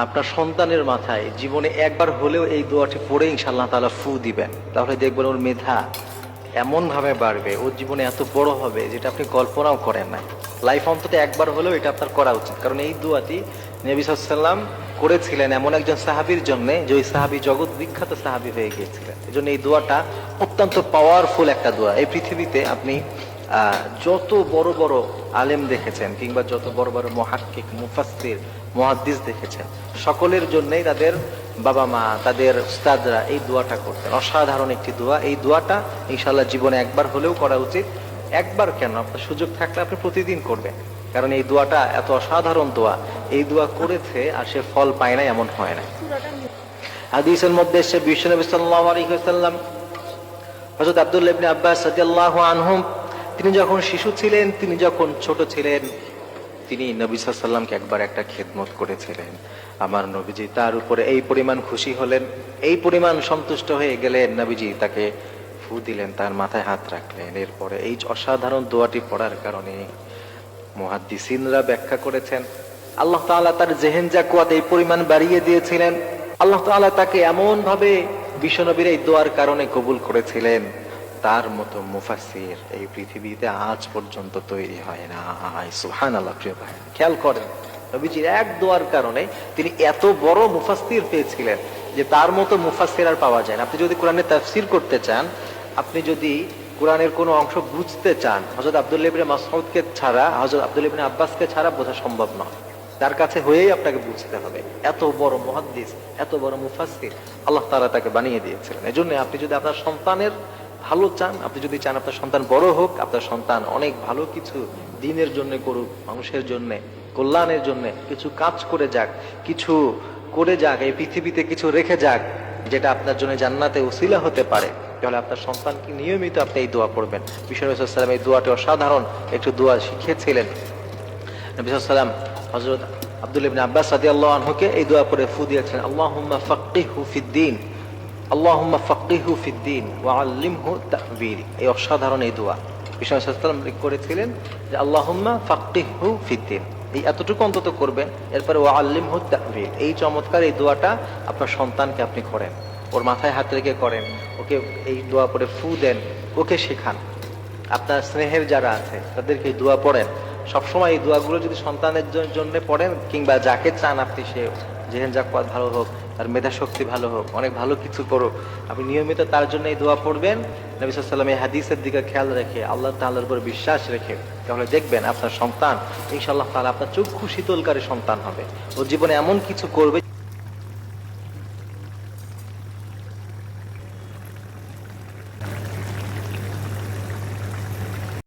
আপনার সন্তানের মাথায় জীবনে একবার হলেও এই দোয়াটি পড়ে ইনশাআল্লাহ তাআলা ফু দিবেন, তাহলে দেখবেন ওর মেধা এমন ভাবে বাড়বে, ওর জীবনে এত বড় হবে যেটা আপনি কল্পনাও করেন না। লাইফ অন্তত একবার হলেও এটা আপনার করা উচিত, কারণ এই দোয়াটি নবী সাল্লাল্লাহু আলাইহি ওয়াসাল্লাম করেছিলেন এমন একজন সাহাবীর জন্য, যে ওই সাহাবী জগৎ বিখ্যাত সাহাবী হয়ে গিয়েছিলেন। এজন্য এই দোয়াটা অত্যন্ত পাওয়ারফুল একটা দোয়া। এই পৃথিবীতে আপনি যত বড় বড় আলেম দেখেছেন কিংবা যত বড় বড় মুহাক্কিক, মুফাসসির, মুহাদ্দিস দেখেছেন, সকলের জন্যই তাদের বাবা মা, তাদের উস্তাদরা এই দোয়াটা করতেন। অসাধারণ একটি দোয়া। এই দোয়াটা ইনশাআল্লাহ জীবনে একবার হলেও করা উচিত। একবার কেন, আপনার সুযোগ থাকলে আপনি প্রতিদিন করবেন, কারণ এই দোয়াটা এত অসাধারণ দোয়া। এই দোয়া করেছে আর সে ফল পায় না এমন হয় না। হাদিসের মধ্যে এসে বিশ্বনবী সাল্লাল্লাহু আলাইহি ওয়াসাল্লাম, হযরত আব্দুল্লাহ ইবনে আব্বাস রাদিয়াল্লাহু আনহুম, তিনি যখন শিশু ছিলেন, তিনি যখন ছোট ছিলেন, তিনি নবী সাল্লাল্লাহু আলাইহি ওয়াসাল্লামকে একবার একটা খেদমত করেছিলেন। আমার নবীজি তার উপরে এই পরিমাণ খুশি হলেন, এই পরিমাণ সন্তুষ্ট হয়ে গেলেন, নবীজি তাকে ফু দিলেন, তার মাথায় হাত রাখলেন। এরপরে এই অসাধারণ দোয়াটি পড়ার কারণে মুহাদ্দিসিনরা ব্যাখ্যা করেছেন, আল্লাহ তাআলা তার জেহেন জাকুয়াত এই পরিমাণ বাড়িয়ে দিয়েছিলেন। আল্লাহ তাআলা তাকে এমন ভাবে বিশ্বনবীর এই দোয়ার কারণে কবুল করেছিলেন, তার মতো মুফাসসির এই পৃথিবীতে আজ পর্যন্ত তৈরি হয় না। সুবহানাল্লাহ। প্রিয় ভাই, খেয়াল করেন, নবীজির এক দোয়ার কারণে তিনি এত বড় মুফাসসির পেয়েছিলেন যে তার মতো মুফাসসির আর পাওয়া যায় না। আপনি যদি কোরআনের তাফসীর করতে চান, আপনি যদি কোরআনের কোনো অংশ বুঝতে চান, হযরত আব্দুল্লাহ ইবনে মাসউদকে ছাড়া, হযরত আব্দুল্লাহ ইবনে আব্বাসকে ছাড়া বোঝা সম্ভব নয়। তার কাছে হয়েই আপনাকে বুঝতে হবে। এত বড় মুহাদ্দিস, এত বড় মুফাসসির আল্লাহ তাআলা তাকে বানিয়ে দিয়েছিলেন। এজন্য আপনি যদি আপনার সন্তানের ভালো চান, আপনি যদি চান আপনার সন্তান বড় হোক, আপনার সন্তান অনেক ভালো কিছু দ্বীনের জন্য করুক, মানুষের জন্য, কল্যাণের জন্য কিছু কাজ করে যাক, কিছু করে যাক, এই পৃথিবীতে কিছু রেখে যাক যেটা আপনার জন্য জান্নাতে উসিলা হতে পারে, তাহলে আপনার সন্তানকে নিয়মিত আপনি এই দোয়া পড়বেন। বিষ্ণু সাল্লাল্লাহু আলাইহি ওয়াসাল্লাম এই দোয়াটি অসাধারণ একটু দোয়া শিখিয়েছিলেন। নবী সাল্লাল্লাহু আলাইহি ওয়াসাল্লাম হযরত আব্দুল্লাহ ইবনে আব্বাস রাদিয়াল্লাহু আনহুকে এই দোয়া পড়ে ফু দিয়েছেন, আল্লাহুম্মা ফাক্কিহহু ফিদ-দীন, আল্লাহুম্মা ফাক্কিহহু ফিদ-দীন ওয়া আল্লিমহু তা'বীর। এই অসাধারণ এই দোয়া বিষ্ণু সাল্লাল্লাহু আলাইহি ওয়াসাল্লাম করেছিলেন যে আল্লাহুম্মা ফাক্কিহহু ফিদ-দীন, এই এতটুকু অন্তত করবেন। এরপরে ওয়া আল্লিমহু তা'বীর, এই চমৎকার এই দোয়াটা আপনার সন্তানকে আপনি করেন, ওর মাথায় হাত রেখে করেন, ওকে এই দোয়া পড়ে ফু দেন, ওকে শেখান। আপনার স্নেহের যারা আছে তাদেরকে এই দোয়া পড়েন। সবসময় এই দোয়াগুলো যদি সন্তানের জন্য পড়েন, কিংবা যাকে চান আপনি সে জেহেন জাকুয়াত ভালো হোক, তার মেধা শক্তি ভালো হোক, অনেক ভালো কিছু করুক, আপনি নিয়মিত তার জন্য এই দোয়া পড়বেন। নবী সাল্লাল্লাহু আলাইহি ওয়াসাল্লাম এই হাদিসের দিকে খেয়াল রেখে, আল্লাহ তাআলার উপর বিশ্বাস রেখে, তাহলে দেখবেন আপনার সন্তান ইনশাআল্লাহ তাআলা আপনার চক্ষু শীতলকারী সন্তান হবে। ও জীবনে এমন কিছু করবে